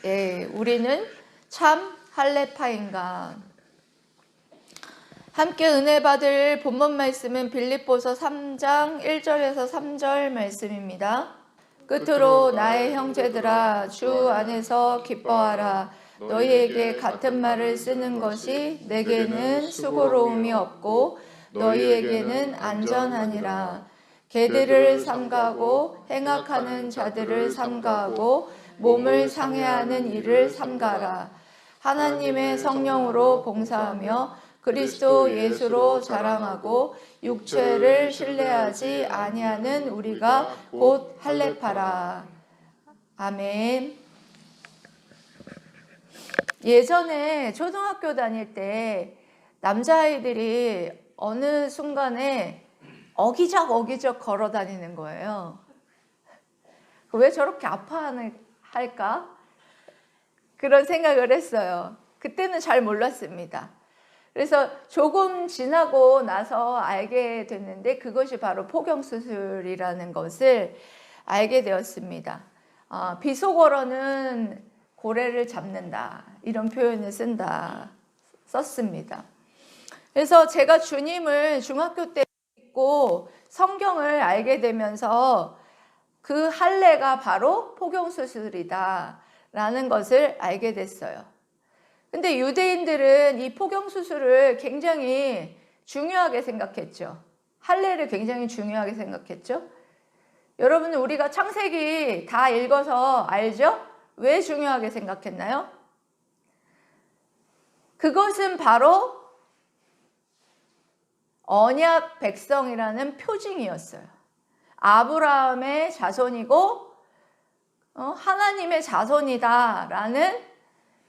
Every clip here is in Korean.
예, 우리는 참 할례파인가? 함께 은혜 받을 본문 말씀은 빌립보서 3장 1절에서 3절 말씀입니다. 끝으로 나의 형제들아, 주 안에서 기뻐하라. 너희에게 같은 말을 쓰는 것이 내게는 수고로움이 없고 너희에게는 안전하니라. 개들을 삼가하고 행악하는 자들을 삼가하고 몸을 상해하는 일을 삼가라. 하나님의 성령으로 봉사하며 그리스도 예수로 자랑하고 육체를 신뢰하지 아니하는 우리가 곧 할례파라. 아멘. 예전에 초등학교 다닐 때 남자아이들이 어느 순간에 어기적 걸어 다니는 거예요. 왜 저렇게 아파할까? 그런 생각을 했어요. 그때는 잘 몰랐습니다. 그래서 조금 지나고 나서 알게 됐는데 그것이 바로 포경수술이라는 것을 알게 되었습니다. 비속어로는 고래를 잡는다 이런 표현을 썼습니다. 그래서 제가 주님을 중학교 때 믿고 성경을 알게 되면서 그 할례가 바로 포경수술이다 라는 것을 알게 됐어요. 근데 유대인들은 이 포경수술을 굉장히 중요하게 생각했죠. 할례를 굉장히 중요하게 생각했죠. 여러분, 우리가 창세기 다 읽어서 알죠? 왜 중요하게 생각했나요? 그것은 바로 언약 백성이라는 표징이었어요. 아브라함의 자손이고 하나님의 자손이다라는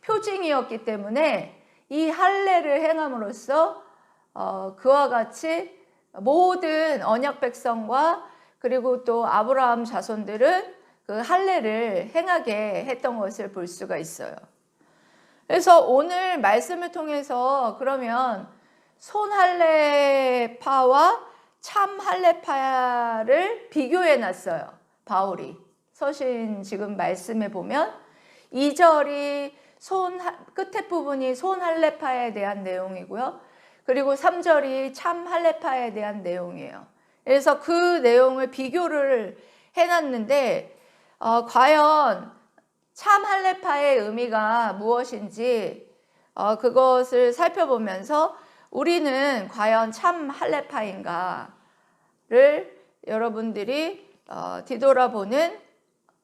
표징이었기 때문에 이 할례를 행함으로써 그와 같이 모든 언약 백성과 그리고 또 아브라함 자손들은 그 할례를 행하게 했던 것을 볼 수가 있어요. 그래서 오늘 말씀을 통해서 그러면 손할례파와 참 할례파를 비교해 놨어요. 바울이 서신 지금 말씀에 보면 2절이 끝에 부분이 손 할례파에 대한 내용이고요. 그리고 3절이 참 할례파에 대한 내용이에요. 그래서 그 내용을 비교를 해놨는데 과연 참 할례파의 의미가 무엇인지 그것을 살펴보면서 우리는 과연 참 할례파인가를 여러분들이 뒤돌아보는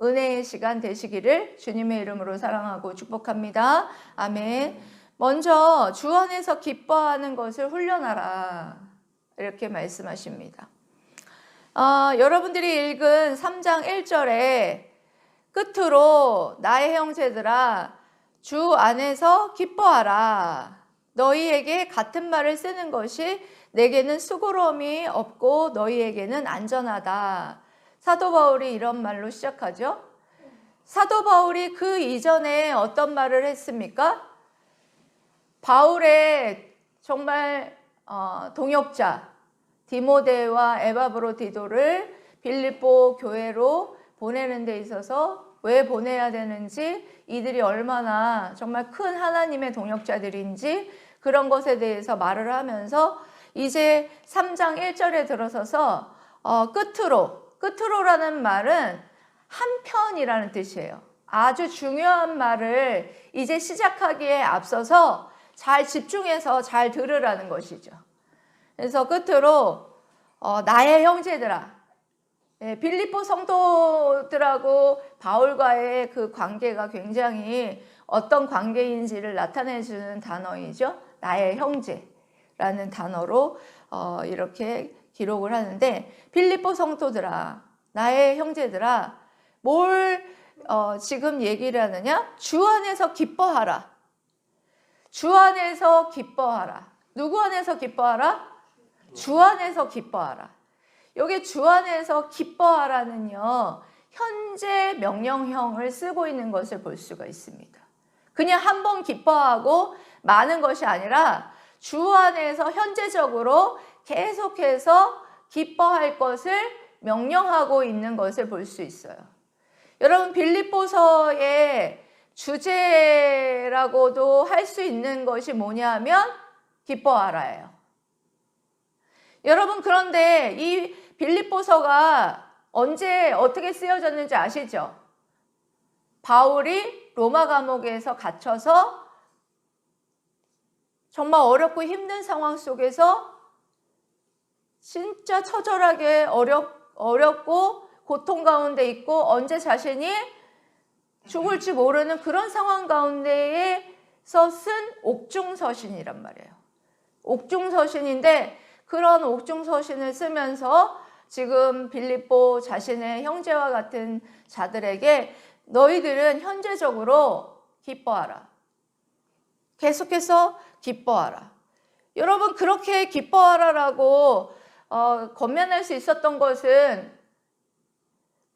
은혜의 시간 되시기를 주님의 이름으로 사랑하고 축복합니다. 아멘. 먼저 주 안에서 기뻐하는 것을 훈련하라 이렇게 말씀하십니다. 여러분들이 읽은 3장 1절에 끝으로 나의 형제들아 주 안에서 기뻐하라. 너희에게 같은 말을 쓰는 것이 내게는 수고로움이 없고 너희에게는 안전하다. 사도 바울이 이런 말로 시작하죠. 사도 바울이 그 이전에 어떤 말을 했습니까? 바울의 정말 동역자 디모데와 에바브로디도를 빌립보 교회로 보내는 데 있어서 왜 보내야 되는지, 이들이 얼마나 정말 큰 하나님의 동역자들인지 그런 것에 대해서 말을 하면서 이제 3장 1절에 들어서서 끝으로라는 말은 한편이라는 뜻이에요. 아주 중요한 말을 이제 시작하기에 앞서서 잘 집중해서 잘 들으라는 것이죠. 그래서 끝으로 나의 형제들아, 빌립보 성도들하고 바울과의 그 관계가 굉장히 어떤 관계인지를 나타내주는 단어이죠. 나의 형제라는 단어로 이렇게 기록을 하는데, 빌립보 성도들아, 나의 형제들아, 뭘 지금 얘기를 하느냐? 주 안에서 기뻐하라. 주 안에서 기뻐하라. 누구 안에서 기뻐하라? 주 안에서 기뻐하라. 여기 주 안에서 기뻐하라는요, 현재 명령형을 쓰고 있는 것을 볼 수가 있습니다. 그냥 한 번 기뻐하고 마는 것이 아니라 주 안에서 현재적으로 계속해서 기뻐할 것을 명령하고 있는 것을 볼 수 있어요. 여러분, 빌립보서에 주제라고도 할 수 있는 것이 뭐냐면 기뻐하라예요. 여러분, 그런데 이 빌립보서가 언제 어떻게 쓰여졌는지 아시죠? 바울이 로마 감옥에서 갇혀서 정말 어렵고 힘든 상황 속에서 진짜 처절하게 어렵고 고통 가운데 있고 언제 자신이 죽을지 모르는 그런 상황 가운데에서 쓴 옥중서신이란 말이에요. 옥중서신인데 그런 옥중서신을 쓰면서 지금 빌립보 자신의 형제와 같은 자들에게 너희들은 현재적으로 기뻐하라. 계속해서 기뻐하라. 여러분, 그렇게 기뻐하라라고 권면할 수 있었던 것은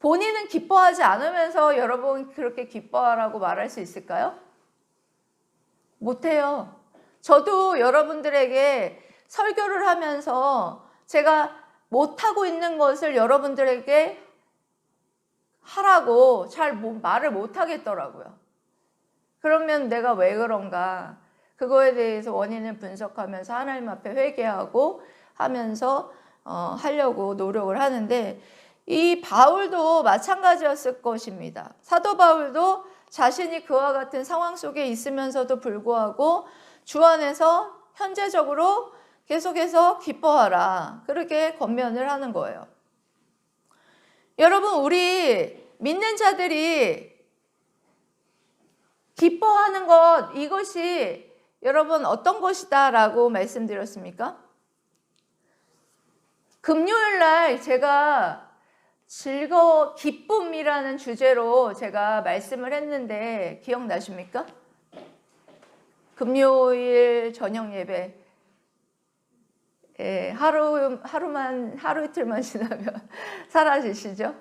본인은 기뻐하지 않으면서 여러분 그렇게 기뻐하라고 말할 수 있을까요? 못해요. 저도 여러분들에게 설교를 하면서 제가 못하고 있는 것을 여러분들에게 하라고 잘 말을 못하겠더라고요. 그러면 내가 왜 그런가? 그거에 대해서 원인을 분석하면서 하나님 앞에 회개하고 하면서 하려고 노력을 하는데 이 바울도 마찬가지였을 것입니다. 사도 바울도 자신이 그와 같은 상황 속에 있으면서도 불구하고 주 안에서 현재적으로 계속해서 기뻐하라. 그렇게 권면을 하는 거예요. 여러분, 우리 믿는 자들이 기뻐하는 것, 이것이 여러분 어떤 것이다 라고 말씀드렸습니까? 금요일 날 제가 기쁨이라는 주제로 제가 말씀을 했는데 기억나십니까? 금요일 저녁 예배. 하루 이틀만 지나면 사라지시죠?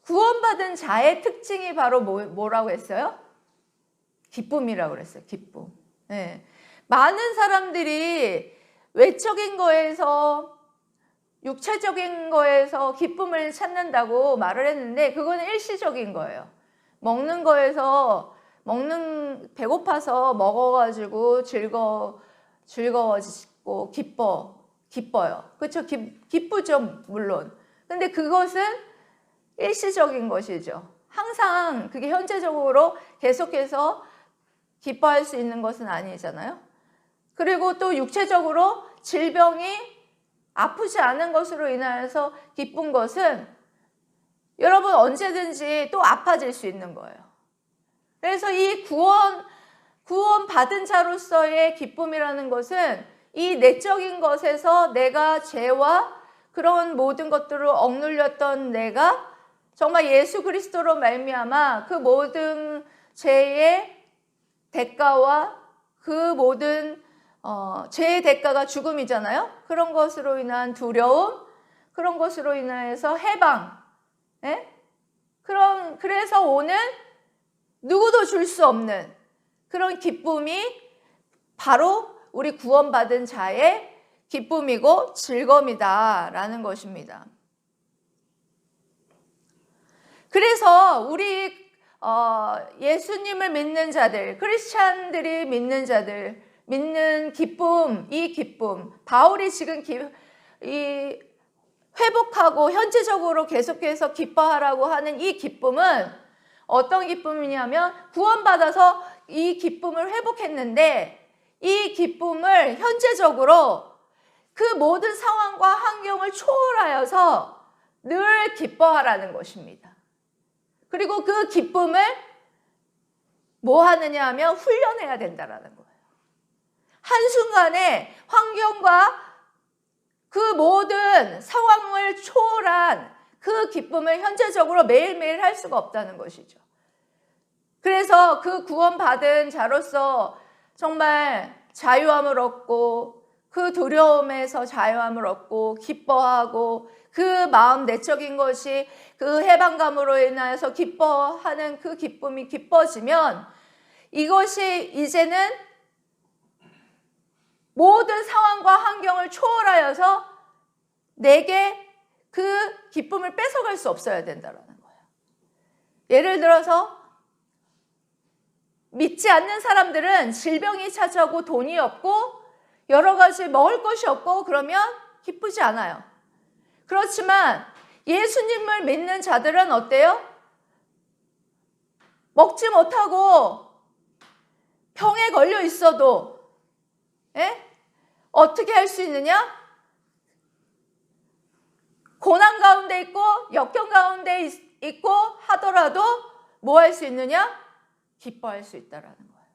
구원받은 자의 특징이 바로 뭐라고 했어요? 기쁨이라고 그랬어요. 기쁨. 많은 사람들이 외적인 거에서 육체적인 거에서 기쁨을 찾는다고 말을 했는데 그거는 일시적인 거예요. 먹는 거에서 배고파서 먹어가지고 즐거워지고 기뻐요. 그렇죠? 기쁘죠, 물론. 근데 그것은 일시적인 것이죠. 항상 그게 현재적으로 계속해서 기뻐할 수 있는 것은 아니잖아요. 그리고 또 육체적으로 질병이 아프지 않은 것으로 인하여서 기쁜 것은 여러분 언제든지 또 아파질 수 있는 거예요. 그래서 이 구원 받은 자로서의 기쁨이라는 것은 이 내적인 것에서 내가 죄와 그런 모든 것들을 억눌렸던 내가 정말 예수 그리스도로 말미암아 그 모든 죄의 대가와 그 모든 죄의 대가가 죽음이잖아요. 그런 것으로 인한 두려움, 그런 것으로 인해서 해방, 그래서 오는 누구도 줄 수 없는 그런 기쁨이 바로 우리 구원받은 자의 기쁨이고 즐거움이다라는 것입니다. 그래서 우리 예수님을 믿는 자들, 크리스찬들이 믿는 자들, 믿는 기쁨, 이 기쁨, 바울이 지금 이 회복하고 현재적으로 계속해서 기뻐하라고 하는 이 기쁨은 어떤 기쁨이냐면 구원받아서 이 기쁨을 회복했는데 이 기쁨을 현재적으로 그 모든 상황과 환경을 초월하여서 늘 기뻐하라는 것입니다. 그리고 그 기쁨을 뭐 하느냐 하면 훈련해야 된다라는 거예요. 한순간에 환경과 그 모든 상황을 초월한 그 기쁨을 현재적으로 매일매일 할 수가 없다는 것이죠. 그래서 그 구원받은 자로서 정말 자유함을 얻고 그 두려움에서 자유함을 얻고 기뻐하고 그 마음 내적인 것이 그 해방감으로 인하여서 기뻐하는 그 기쁨이 기뻐지면 이것이 이제는 모든 상황과 환경을 초월하여서 내게 그 기쁨을 뺏어갈 수 없어야 된다는 거예요. 예를 들어서 믿지 않는 사람들은 질병이 찾아오고 돈이 없고 여러 가지 먹을 것이 없고 그러면 기쁘지 않아요. 그렇지만 예수님을 믿는 자들은 어때요? 먹지 못하고 병에 걸려 있어도 어떻게 할 수 있느냐? 고난 가운데 있고 역경 가운데 있고 하더라도 뭐 할 수 있느냐? 기뻐할 수 있다라는 거예요.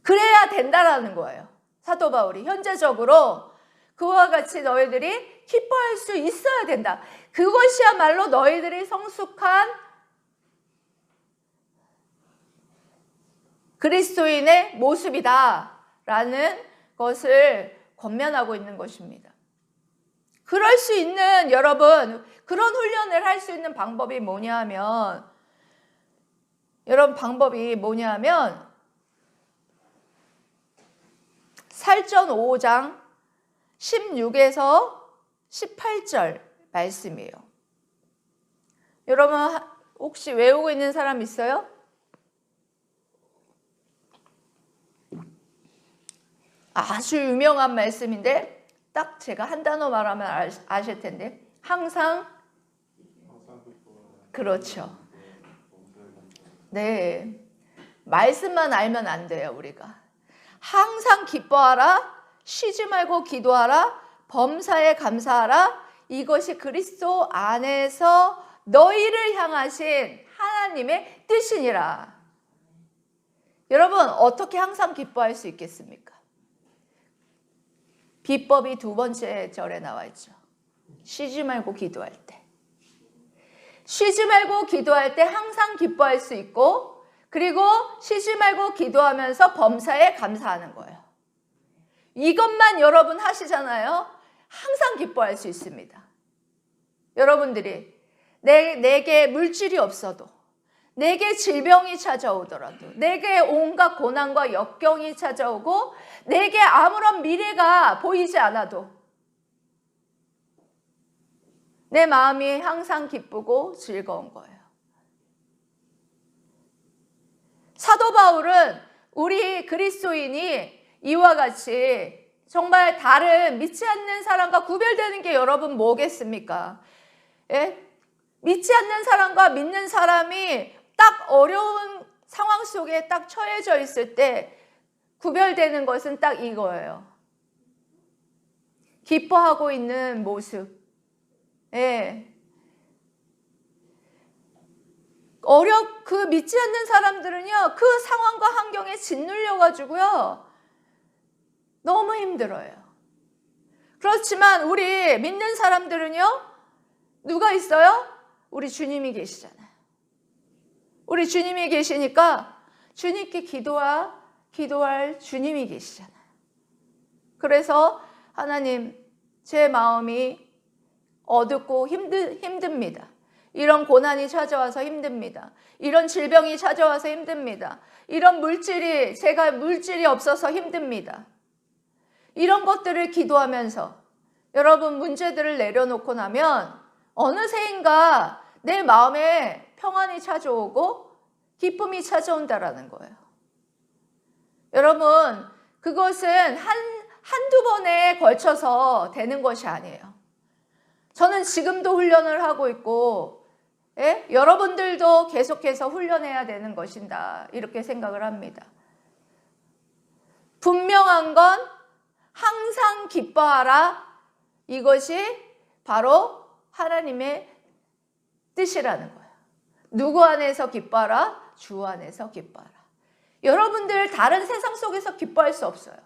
그래야 된다라는 거예요. 사도 바울이 현재적으로 그와 같이 너희들이 기뻐할 수 있어야 된다. 그것이야말로 너희들이 성숙한 그리스도인의 모습이다라는 것을 권면하고 있는 것입니다. 그럴 수 있는 여러분, 그런 훈련을 할 수 있는 방법이 뭐냐 하면 살전 5장 16에서 18절 말씀이에요. 여러분 혹시 외우고 있는 사람 있어요? 아주 유명한 말씀인데 딱 제가 한 단어 말하면 아실 텐데 항상 그렇죠. 네, 말씀만 알면 안 돼요. 우리가 항상 기뻐하라, 쉬지 말고 기도하라, 범사에 감사하라. 이것이 그리스도 안에서 너희를 향하신 하나님의 뜻이니라. 여러분 어떻게 항상 기뻐할 수 있겠습니까? 비법이 두 번째 절에 나와 있죠. 쉬지 말고 기도할 때. 쉬지 말고 기도할 때 항상 기뻐할 수 있고, 그리고 쉬지 말고 기도하면서 범사에 감사하는 거예요. 이것만 여러분 하시잖아요. 항상 기뻐할 수 있습니다. 여러분들이 내게 물질이 없어도, 내게 질병이 찾아오더라도, 내게 온갖 고난과 역경이 찾아오고 내게 아무런 미래가 보이지 않아도 내 마음이 항상 기쁘고 즐거운 거예요. 사도 바울은 우리 그리스도인이 이와 같이 정말 다른 믿지 않는 사람과 구별되는 게 여러분 뭐겠습니까? 믿지 않는 사람과 믿는 사람이 딱 어려운 상황 속에 딱 처해져 있을 때 구별되는 것은 딱 이거예요. 기뻐하고 있는 모습. 그 믿지 않는 사람들은요, 그 상황과 환경에 짓눌려 가지고요 너무 힘들어요. 그렇지만 우리 믿는 사람들은요, 누가 있어요? 우리 주님이 계시잖아요. 우리 주님이 계시니까 주님께 기도할 주님이 계시잖아요. 그래서 하나님, 제 마음이 어둡고 힘듭니다. 이런 고난이 찾아와서 힘듭니다. 이런 질병이 찾아와서 힘듭니다. 이런 제가 물질이 없어서 힘듭니다. 이런 것들을 기도하면서 여러분 문제들을 내려놓고 나면 어느새인가 내 마음에 평안이 찾아오고 기쁨이 찾아온다라는 거예요. 여러분 그것은 한두 번에 걸쳐서 되는 것이 아니에요. 저는 지금도 훈련을 하고 있고 여러분들도 계속해서 훈련해야 되는 것이다 이렇게 생각을 합니다. 분명한 건 항상 기뻐하라. 이것이 바로 하나님의 뜻이라는 거예요. 누구 안에서 기뻐하라? 주 안에서 기뻐하라. 여러분들 다른 세상 속에서 기뻐할 수 없어요.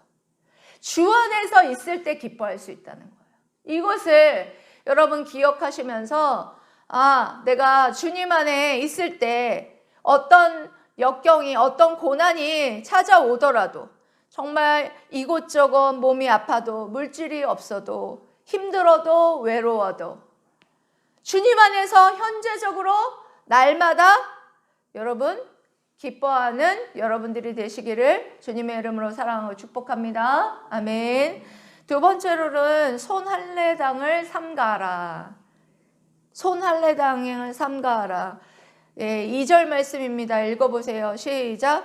주 안에서 있을 때 기뻐할 수 있다는 거예요. 이것을 여러분 기억하시면서 내가 주님 안에 있을 때 어떤 역경이 어떤 고난이 찾아오더라도 정말 이곳저곳 몸이 아파도 물질이 없어도 힘들어도 외로워도 주님 안에서 현재적으로 날마다 여러분 기뻐하는 여러분들이 되시기를 주님의 이름으로 사랑하고 축복합니다. 아멘. 두 번째로는 손할례당을 삼가하라. 손할례당을 삼가하라. 예, 2절 말씀입니다. 읽어보세요. 시작.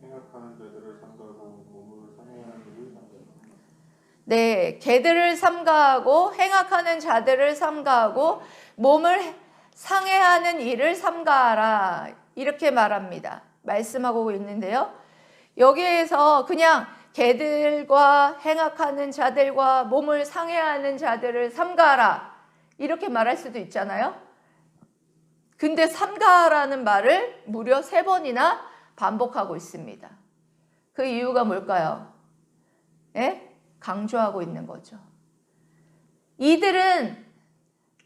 행악하는 자들을 삼가하고 몸을 상해하는 일을 삼가하고. 네, 개들을 삼가하고 행악하는 자들을 삼가하고 몸을 상해하는 일을 삼가하라. 이렇게 말합니다. 말씀하고 있는데요. 여기에서 그냥 개들과 행악하는 자들과 몸을 상해하는 자들을 삼가하라. 이렇게 말할 수도 있잖아요. 근데 삼가하라는 말을 무려 3번이나 반복하고 있습니다. 그 이유가 뭘까요? 예? 강조하고 있는 거죠. 이들은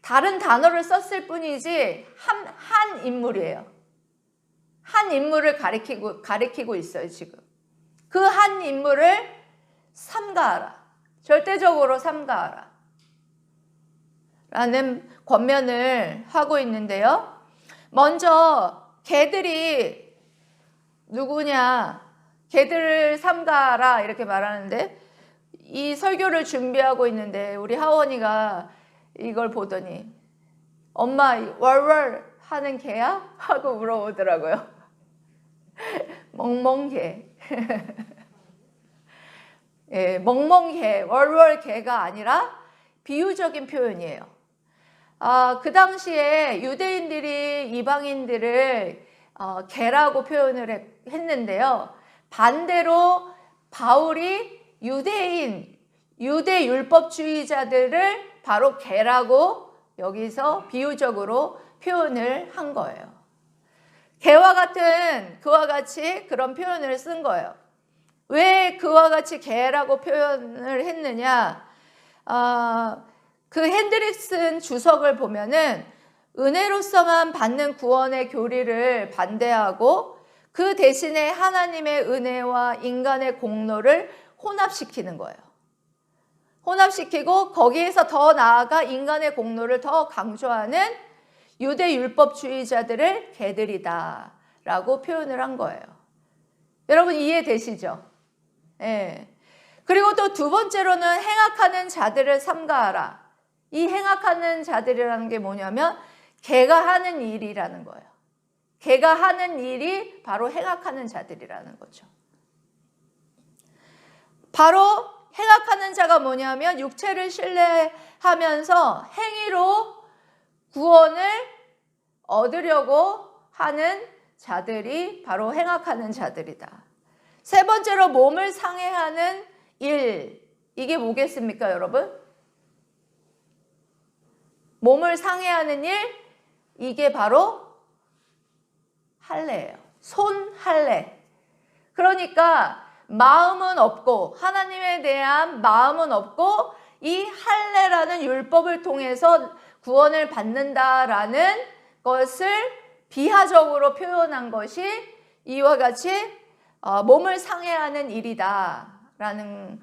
다른 단어를 썼을 뿐이지 한 인물이에요. 한 인물을 가리키고 있어요, 지금. 그 한 인물을 삼가하라. 절대적으로 삼가하라. 라는 권면을 하고 있는데요. 먼저 개들이 누구냐? 개들을 삼가하라 이렇게 말하는데 이 설교를 준비하고 있는데 우리 하원이가 이걸 보더니 엄마 월월 하는 개야? 하고 물어보더라고요. 멍멍개. 예, 멍멍개, 월월개가 아니라 비유적인 표현이에요. 그 당시에 유대인들이 이방인들을 개라고 표현을 했는데요. 반대로 바울이 유대 율법주의자들을 바로 개라고 여기서 비유적으로 표현을 한 거예요. 그와 같이 그런 표현을 쓴 거예요. 왜 그와 같이 개라고 표현을 했느냐? 그 핸드릭슨 주석을 보면은 은혜로서만 받는 구원의 교리를 반대하고 그 대신에 하나님의 은혜와 인간의 공로를 혼합시키는 거예요. 혼합시키고 거기에서 더 나아가 인간의 공로를 더 강조하는 유대 율법주의자들을 개들이다 라고 표현을 한 거예요. 여러분 이해되시죠? 예. 그리고 또 두 번째로는 행악하는 자들을 삼가하라. 이 행악하는 자들이라는 게 뭐냐면 개가 하는 일이라는 거예요. 개가 하는 일이 바로 행악하는 자들이라는 거죠. 바로 행악하는 자가 뭐냐면 육체를 신뢰하면서 행위로 구원을 얻으려고 하는 자들이 바로 행악하는 자들이다. 세 번째로 몸을 상해하는 일. 이게 뭐겠습니까, 여러분? 몸을 상해하는 일, 이게 바로 할례예요. 손할례. 그러니까 마음은 없고 하나님에 대한 마음은 없고 이 할례라는 율법을 통해서 구원을 받는다라는 것을 비하적으로 표현한 것이 이와 같이 몸을 상해하는 일이다라는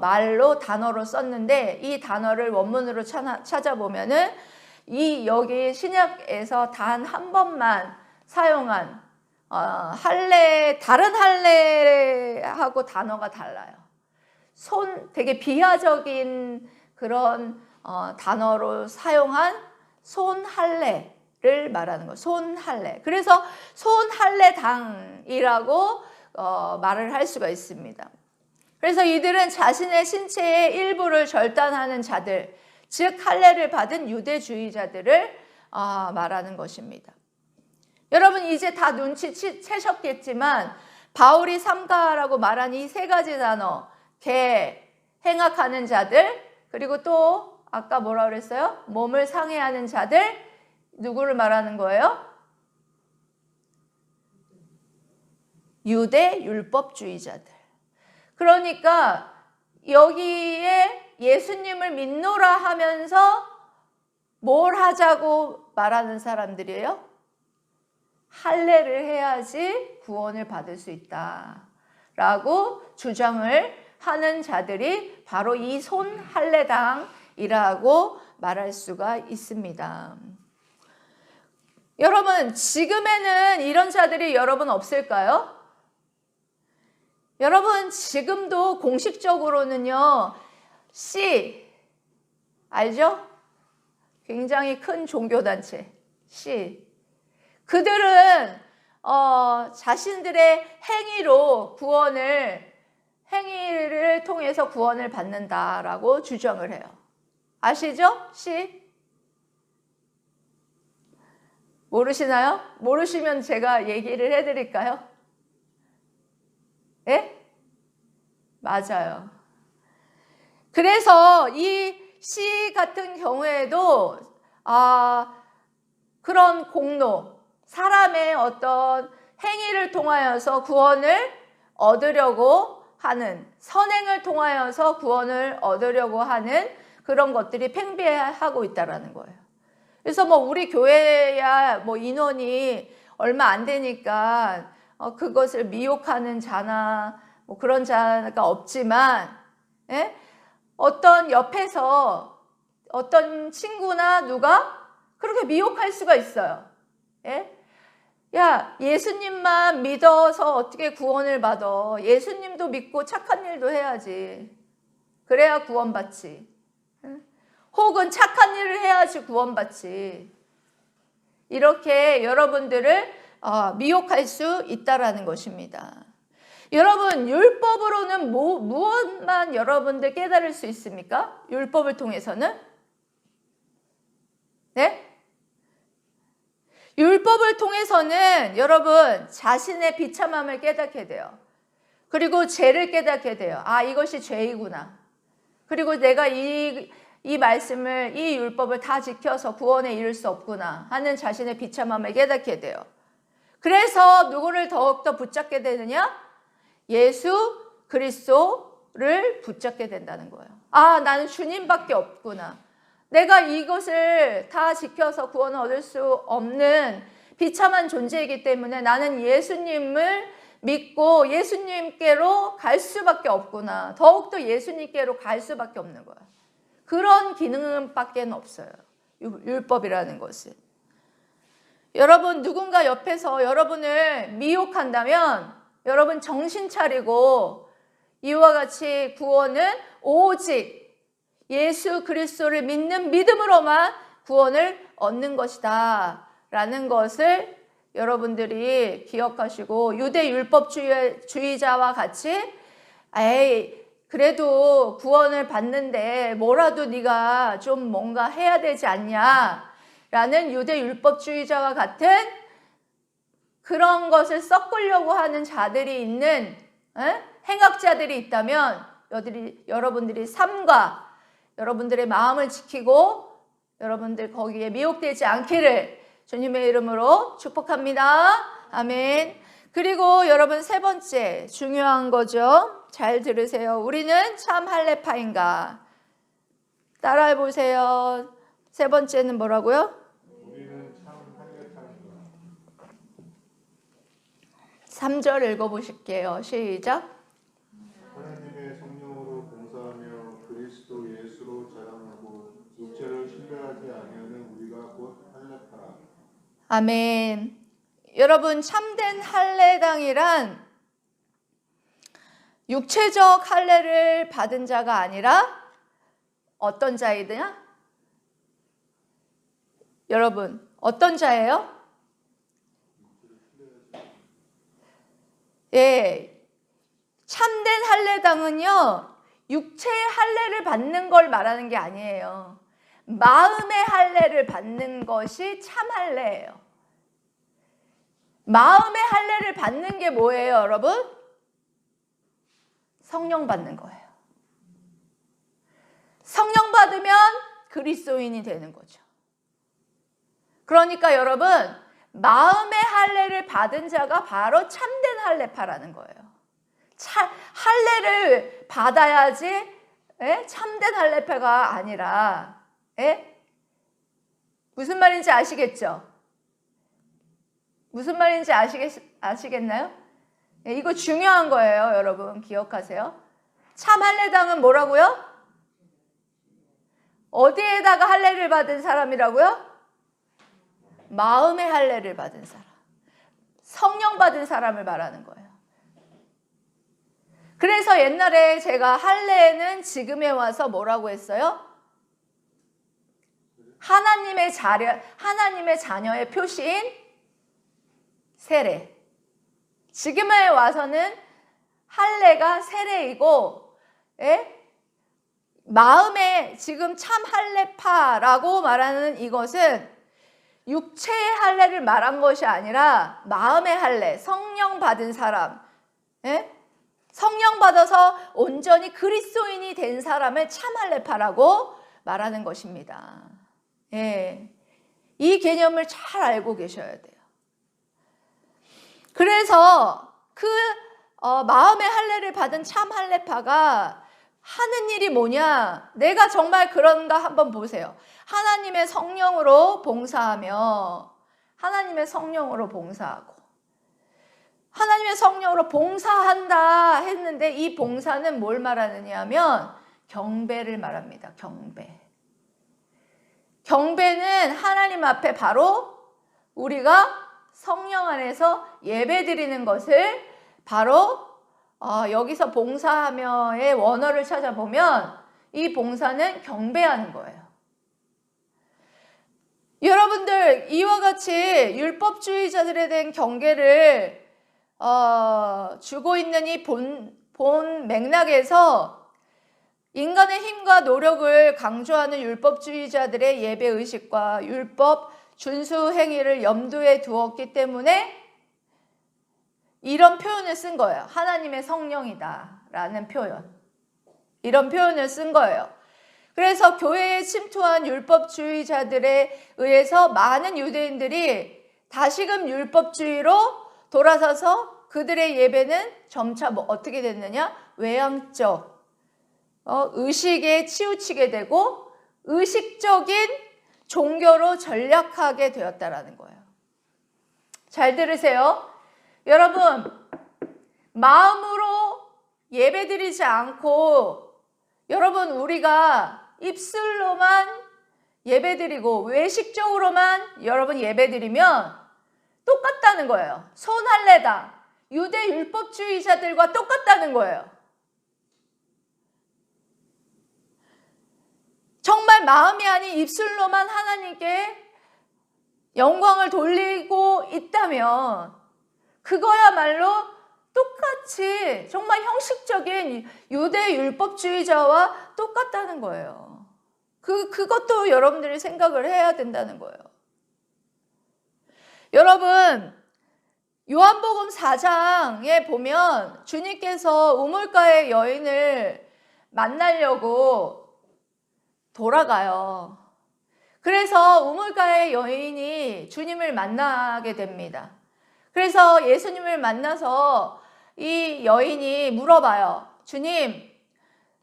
말로 단어로 썼는데 이 단어를 원문으로 찾아보면은 여기 신약에서 단 한 번만 사용한 다른 할례하고 단어가 달라요. 되게 비하적인 그런 단어로 사용한 손할례를 말하는 거예요. 손할례. 그래서 손할례당이라고 말을 할 수가 있습니다. 그래서 이들은 자신의 신체의 일부를 절단하는 자들, 즉 할례를 받은 유대주의자들을 말하는 것입니다. 여러분 이제 다 눈치채셨겠지만 바울이 삼가라고 말한 이 세 가지 단어, 개, 행악하는 자들, 그리고 또 아까 뭐라 그랬어요? 몸을 상해하는 자들, 누구를 말하는 거예요? 유대 율법주의자들. 그러니까 여기에 예수님을 믿노라 하면서 뭘 하자고 말하는 사람들이에요? 할례를 해야지 구원을 받을 수 있다라고 주장을 하는 자들이 바로 이 손할례당이라고 말할 수가 있습니다. 여러분 지금에는 이런 자들이 여러분 없을까요? 여러분 지금도 공식적으로는요 C 알죠? 굉장히 큰 종교단체 C. 그들은 자신들의 행위를 통해서 구원을 받는다라고 주장을 해요. 아시죠? C? 모르시나요? 모르시면 제가 얘기를 해드릴까요? 예? 맞아요. 그래서 이 C 같은 경우에도 그런 공로, 사람의 어떤 행위를 통하여서 구원을 얻으려고 하는, 선행을 통하여서 구원을 얻으려고 하는 그런 것들이 팽배하고 있다라는 거예요. 그래서 뭐 우리 교회야 뭐 인원이 얼마 안 되니까 그것을 미혹하는 자나 뭐 그런 자가 없지만, 예? 어떤 옆에서 어떤 친구나 누가 그렇게 미혹할 수가 있어요. 예? 야, 예수님만 믿어서 어떻게 구원을 받아? 예수님도 믿고 착한 일도 해야지. 그래야 구원받지. 혹은 착한 일을 해야지 구원받지. 이렇게 여러분들을 미혹할 수 있다라는 것입니다. 여러분, 율법으로는 무엇만 여러분들 깨달을 수 있습니까? 율법을 통해서는? 네? 율법을 통해서는 여러분 자신의 비참함을 깨닫게 돼요. 그리고 죄를 깨닫게 돼요. 이것이 죄이구나. 그리고 내가 이 말씀을, 이 율법을 다 지켜서 구원에 이를 수 없구나 하는 자신의 비참함을 깨닫게 돼요. 그래서 누구를 더욱더 붙잡게 되느냐? 예수 그리스도를 붙잡게 된다는 거예요. 나는 주님밖에 없구나. 내가 이것을 다 지켜서 구원을 얻을 수 없는 비참한 존재이기 때문에 나는 예수님을 믿고 예수님께로 갈 수밖에 없구나. 더욱더 예수님께로 갈 수밖에 없는 거야. 그런 기능밖에 없어요. 율법이라는 것은. 여러분, 누군가 옆에서 여러분을 미혹한다면 여러분 정신 차리고 이와 같이 구원은 오직 예수 그리스도를 믿는 믿음으로만 구원을 얻는 것이다 라는 것을 여러분들이 기억하시고, 유대 율법주의자와 같이 그래도 구원을 받는데 뭐라도 네가 좀 뭔가 해야 되지 않냐 라는 유대 율법주의자와 같은 그런 것을 섞으려고 하는 자들이 있는 행악자들이 있다면 여러분들이 삶과 여러분들의 마음을 지키고 여러분들 거기에 미혹되지 않기를 주님의 이름으로 축복합니다. 아멘. 그리고 여러분 세 번째 중요한 거죠. 잘 들으세요. 우리는 참 할례파인가? 따라해 보세요. 세 번째는 뭐라고요? 우리는 참 할례파인가? 3절 읽어보실게요. 시작. 하나님의 성령으로 봉사하며 그리스도 예수로 자랑하고 육체를 신뢰하지 아니하는 우리가 곧 할례파라. 아멘. 여러분, 참된 할례당이란 육체적 할례를 받은 자가 아니라 어떤 자이냐? 여러분, 어떤 자예요? 예, 참된 할례당은요, 육체의 할례를 받는 걸 말하는 게 아니에요. 마음의 할례를 받는 것이 참 할례예요. 마음의 할례를 받는 게 뭐예요, 여러분? 성령 받는 거예요. 성령 받으면 그리스도인이 되는 거죠. 그러니까 여러분, 마음의 할례를 받은 자가 바로 참된 할례파라는 거예요. 할례를 받아야지 참된 할례파가 아니라, 무슨 말인지 아시겠죠? 무슨 말인지 아시겠나요? 이거 중요한 거예요, 여러분. 기억하세요. 참 할례당은 뭐라고요? 어디에다가 할례를 받은 사람이라고요? 마음의 할례를 받은 사람. 성령 받은 사람을 말하는 거예요. 그래서 옛날에 제가 할례는 지금에 와서 뭐라고 했어요? 하나님의 자녀의 표시인 세례. 지금에 와서는 할례가 세례이고, 마음의 지금 참 할례파라고 말하는 이것은 육체의 할례를 말한 것이 아니라 마음의 할례, 성령 받은 사람, 성령 받아서 온전히 그리스도인이 된 사람을 참 할례파라고 말하는 것입니다. 이 개념을 잘 알고 계셔야 돼요. 그래서 그 마음의 할례를 받은 참 할례파가 하는 일이 뭐냐? 내가 정말 그런가 한번 보세요. 하나님의 성령으로 봉사하며, 하나님의 성령으로 봉사하고, 하나님의 성령으로 봉사한다 했는데 이 봉사는 뭘 말하느냐 하면 경배를 말합니다. 경배는 하나님 앞에 바로 우리가 성령 안에서 예배 드리는 것을 바로 여기서 봉사하며의 원어를 찾아보면 이 봉사는 경배하는 거예요. 여러분들 이와 같이 율법주의자들에 대한 경계를 주고 있는 이 본 맥락에서 인간의 힘과 노력을 강조하는 율법주의자들의 예배의식과 율법 준수 행위를 염두에 두었기 때문에 이런 표현을 쓴 거예요. 하나님의 성령이다 라는 표현. 이런 표현을 쓴 거예요. 그래서 교회에 침투한 율법주의자들에 의해서 많은 유대인들이 다시금 율법주의로 돌아서서 그들의 예배는 점차 어떻게 됐느냐? 외향적 의식에 치우치게 되고 의식적인 종교로 전락하게 되었다라는 거예요. 잘 들으세요. 여러분, 마음으로 예배드리지 않고 여러분 우리가 입술로만 예배드리고 외식적으로만 여러분 예배드리면 똑같다는 거예요. 손할례다. 유대 율법주의자들과 똑같다는 거예요. 정말 마음이 아닌 입술로만 하나님께 영광을 돌리고 있다면 그거야말로 똑같이 정말 형식적인 유대 율법주의자와 똑같다는 거예요. 그것도 여러분들이 생각을 해야 된다는 거예요. 여러분, 요한복음 4장에 보면 주님께서 우물가의 여인을 만나려고 돌아가요. 그래서 우물가의 여인이 주님을 만나게 됩니다. 그래서 예수님을 만나서 이 여인이 물어봐요.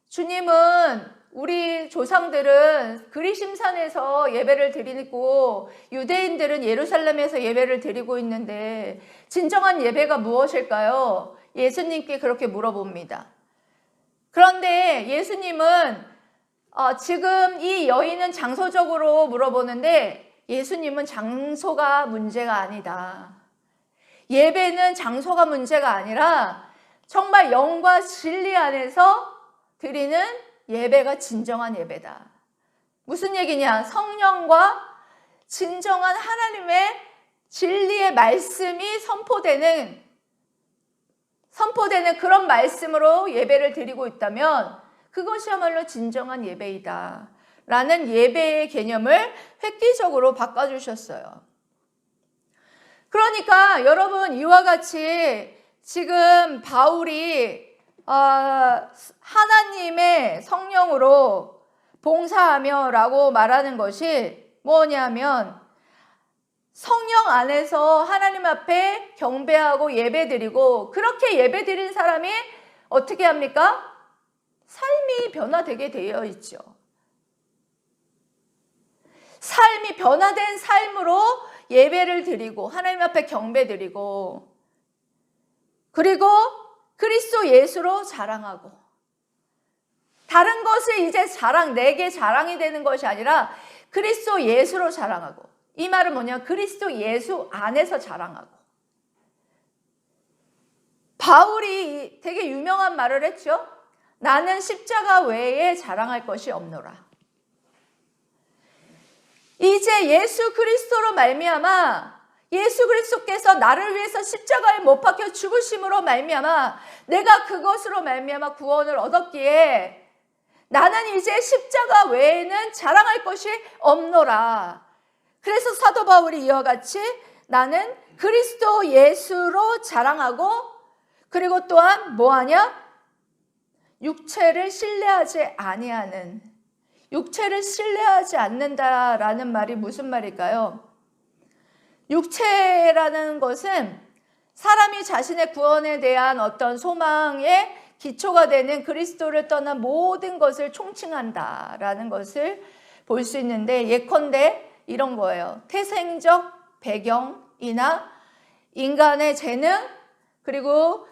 주님은 우리 조상들은 그리심산에서 예배를 드리고 유대인들은 예루살렘에서 예배를 드리고 있는데 진정한 예배가 무엇일까요? 예수님께 그렇게 물어봅니다. 그런데 예수님은 지금 이 여인은 장소적으로 물어보는데 예수님은 장소가 문제가 아니다. 예배는 장소가 문제가 아니라 정말 영과 진리 안에서 드리는 예배가 진정한 예배다. 무슨 얘기냐? 성령과 진정한 하나님의 진리의 말씀이 선포되는 그런 말씀으로 예배를 드리고 있다면 그것이야말로 진정한 예배이다 라는 예배의 개념을 획기적으로 바꿔주셨어요. 그러니까 여러분 이와 같이 지금 바울이 하나님의 성령으로 봉사하며 라고 말하는 것이 뭐냐면 성령 안에서 하나님 앞에 경배하고 예배드리고 그렇게 예배드린 사람이 어떻게 합니까? 삶이 변화되게 되어 있죠. 삶이 변화된 삶으로 예배를 드리고 하나님 앞에 경배드리고 그리고 그리스도 예수로 자랑하고 다른 것을 이제 내게 자랑이 되는 것이 아니라 그리스도 예수로 자랑하고 이 말은 뭐냐? 그리스도 예수 안에서 자랑하고 바울이 되게 유명한 말을 했죠. 나는 십자가 외에 자랑할 것이 없노라. 이제 예수 그리스도로 말미암아 예수 그리스도께서 나를 위해서 십자가에 못 박혀 죽으심으로 말미암아 내가 그것으로 말미암아 구원을 얻었기에 나는 이제 십자가 외에는 자랑할 것이 없노라. 그래서 사도 바울이 이와 같이 나는 그리스도 예수로 자랑하고 그리고 또한 뭐하냐? 육체를 신뢰하지 아니하는, 육체를 신뢰하지 않는다라는 말이 무슨 말일까요? 육체라는 것은 사람이 자신의 구원에 대한 어떤 소망의 기초가 되는 그리스도를 떠난 모든 것을 총칭한다라는 것을 볼 수 있는데, 예컨대 이런 거예요. 태생적 배경이나 인간의 재능, 그리고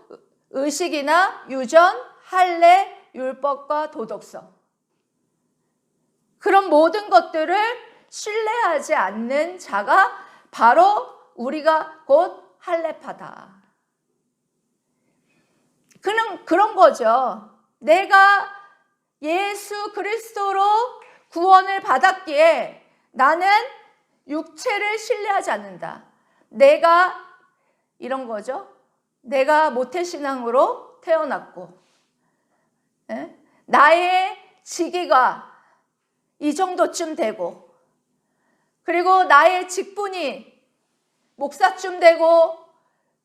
의식이나 유전, 할례, 율법과 도덕성, 그런 모든 것들을 신뢰하지 않는 자가 바로 우리가 곧 할례파다. 그런 거죠. 내가 예수 그리스도로 구원을 받았기에 나는 육체를 신뢰하지 않는다. 내가 이런 거죠. 내가 모태신앙으로 태어났고 나의 직위가 이 정도쯤 되고 그리고 나의 직분이 목사쯤 되고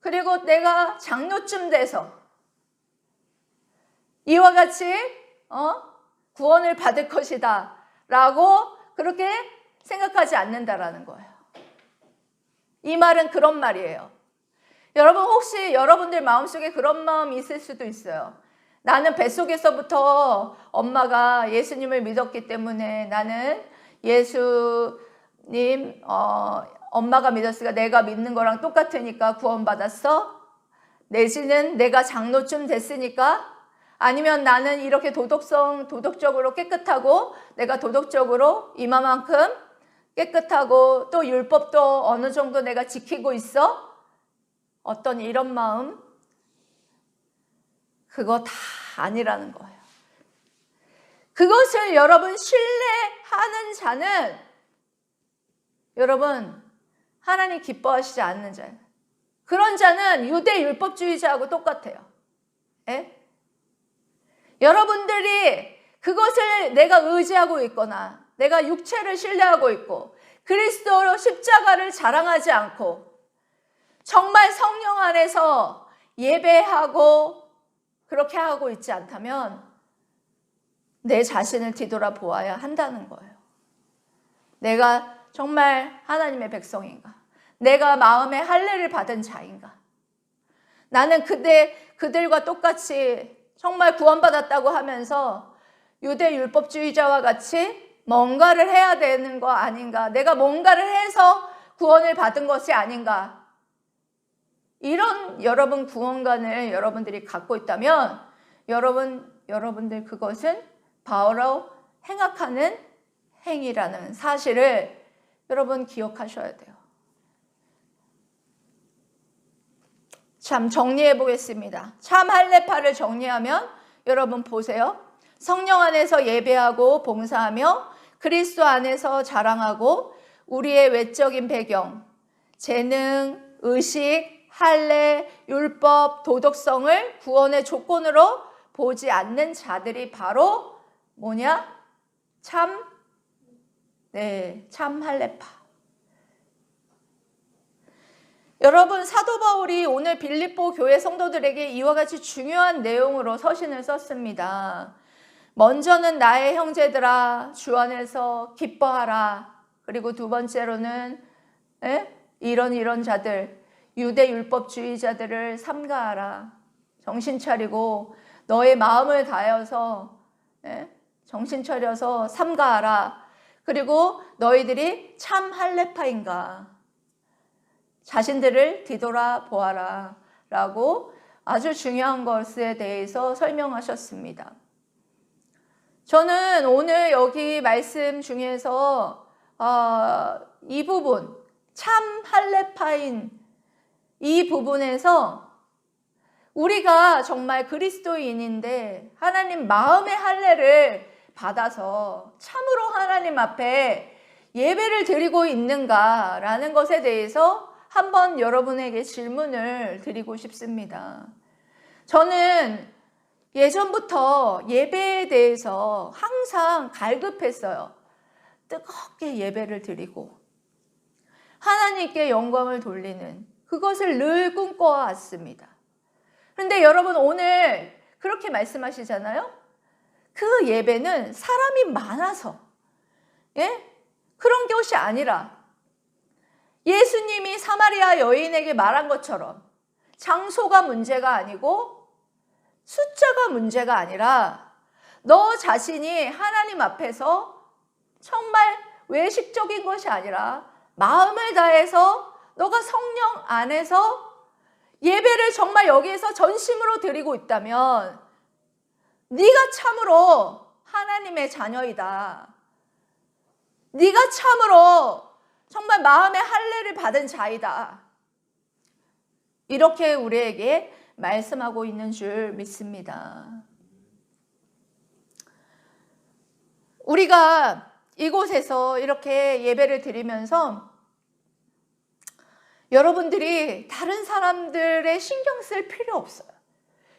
그리고 내가 장로쯤 돼서 이와 같이 구원을 받을 것이다 라고 그렇게 생각하지 않는다라는 거예요. 이 말은 그런 말이에요. 여러분 혹시 여러분들 마음속에 그런 마음이 있을 수도 있어요. 나는 뱃속에서부터 엄마가 예수님을 믿었기 때문에 나는 예수님 엄마가 믿었으니까 내가 믿는 거랑 똑같으니까 구원받았어? 내지는 내가 장로쯤 됐으니까? 아니면 나는 이렇게 도덕적으로 깨끗하고 내가 도덕적으로 이만큼 깨끗하고 또 율법도 어느 정도 내가 지키고 있어? 어떤 이런 마음? 그거 다 아니라는 거예요. 그것을 여러분 신뢰하는 자는 여러분 하나님 기뻐하시지 않는 자예요. 그런 자는 유대 율법주의자하고 똑같아요. 예? 여러분들이 그것을 내가 의지하고 있거나 내가 육체를 신뢰하고 있고 그리스도로 십자가를 자랑하지 않고 정말 성령 안에서 예배하고 그렇게 하고 있지 않다면 내 자신을 뒤돌아보아야 한다는 거예요. 내가 정말 하나님의 백성인가? 내가 마음의 할례를 받은 자인가? 나는 그들과 똑같이 정말 구원받았다고 하면서 유대 율법주의자와 같이 뭔가를 해야 되는 거 아닌가? 내가 뭔가를 해서 구원을 받은 것이 아닌가? 이런 여러분 구원관을 여러분들이 갖고 있다면 여러분들 그것은 바로 행악하는 행위라는 사실을 여러분 기억하셔야 돼요. 참 정리해 보겠습니다. 참 할례파를 정리하면 여러분 보세요. 성령 안에서 예배하고 봉사하며 그리스도 안에서 자랑하고 우리의 외적인 배경, 재능, 의식, 할례, 율법, 도덕성을 구원의 조건으로 보지 않는 자들이 바로 뭐냐? 참 할례파. 여러분 사도 바울이 오늘 빌립보 교회 성도들에게 이와 같이 중요한 내용으로 서신을 썼습니다. 먼저는 나의 형제들아 주 안에서 기뻐하라. 그리고 두 번째로는 이런 자들 유대 율법주의자들을 삼가하라. 정신 차리고 너의 마음을 다해서 정신 차려서 삼가하라. 그리고 너희들이 참 할례파인가? 자신들을 뒤돌아보아라 라고 아주 중요한 것에 대해서 설명하셨습니다. 저는 오늘 여기 말씀 중에서 이 부분 참 할례파인 이 부분에서 우리가 정말 그리스도인인데 하나님 마음의 할례를 받아서 참으로 하나님 앞에 예배를 드리고 있는가라는 것에 대해서 한번 여러분에게 질문을 드리고 싶습니다. 저는 예전부터 예배에 대해서 항상 갈급했어요. 뜨겁게 예배를 드리고 하나님께 영광을 돌리는 그것을 늘 꿈꿔왔습니다. 그런데 여러분 오늘 그렇게 말씀하시잖아요. 그 예배는 사람이 많아서 그런 것이 아니라 예수님이 사마리아 여인에게 말한 것처럼 장소가 문제가 아니고 숫자가 문제가 아니라 너 자신이 하나님 앞에서 정말 외식적인 것이 아니라 마음을 다해서 너가 성령 안에서 예배를 정말 여기에서 전심으로 드리고 있다면 네가 참으로 하나님의 자녀이다. 네가 참으로 정말 마음의 할례를 받은 자이다. 이렇게 우리에게 말씀하고 있는 줄 믿습니다. 우리가 이곳에서 이렇게 예배를 드리면서 여러분들이 다른 사람들의 신경 쓸 필요 없어요.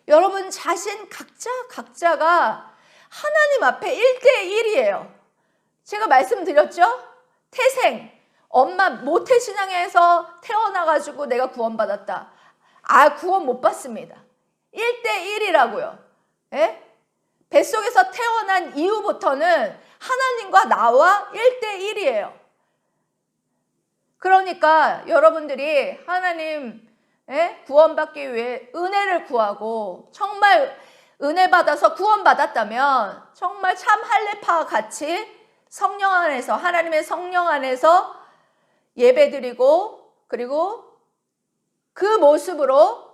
여러분 자신 각자가 하나님 앞에 1대1이에요. 제가 말씀드렸죠? 태생, 엄마 모태신앙에서 태어나가지고 내가 구원받았다. 구원 못 받습니다. 1대1이라고요. 뱃속에서 태어난 이후부터는 하나님과 나와 1대1이에요. 그러니까 여러분들이 하나님 구원받기 위해 은혜를 구하고 정말 은혜 받아서 구원받았다면 정말 참 할례파와 같이 성령 안에서 하나님의 성령 안에서 예배드리고 그리고 그 모습으로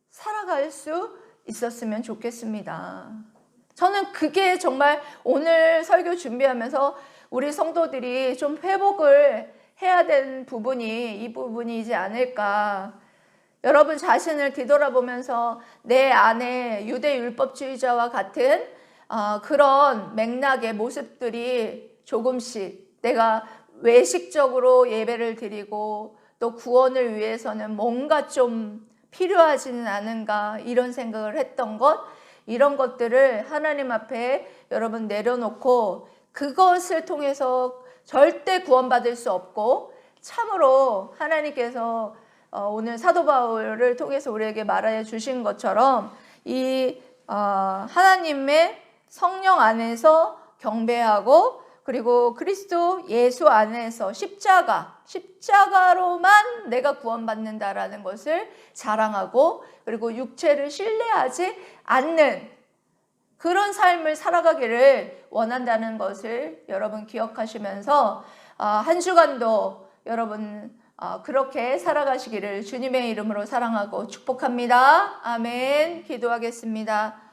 살아갈 수 있었으면 좋겠습니다. 저는 그게 정말 오늘 설교 준비하면서 우리 성도들이 좀 회복을 해야 되는 부분이 이 부분이지 않을까. 여러분 자신을 뒤돌아보면서 내 안에 유대 율법주의자와 같은 그런 맥락의 모습들이 조금씩 내가 외식적으로 예배를 드리고 또 구원을 위해서는 뭔가 좀 필요하지는 않은가 이런 생각을 했던 것, 이런 것들을 하나님 앞에 여러분 내려놓고 그것을 통해서 절대 구원받을 수 없고 참으로 하나님께서 오늘 사도 바울을 통해서 우리에게 말하여 주신 것처럼 이 하나님의 성령 안에서 경배하고 그리고 그리스도 예수 안에서 십자가로만 내가 구원받는다라는 것을 자랑하고 그리고 육체를 신뢰하지 않는 그런 삶을 살아가기를 원한다는 것을 여러분 기억하시면서 한 주간도 여러분 그렇게 살아가시기를 주님의 이름으로 사랑하고 축복합니다. 아멘. 기도하겠습니다.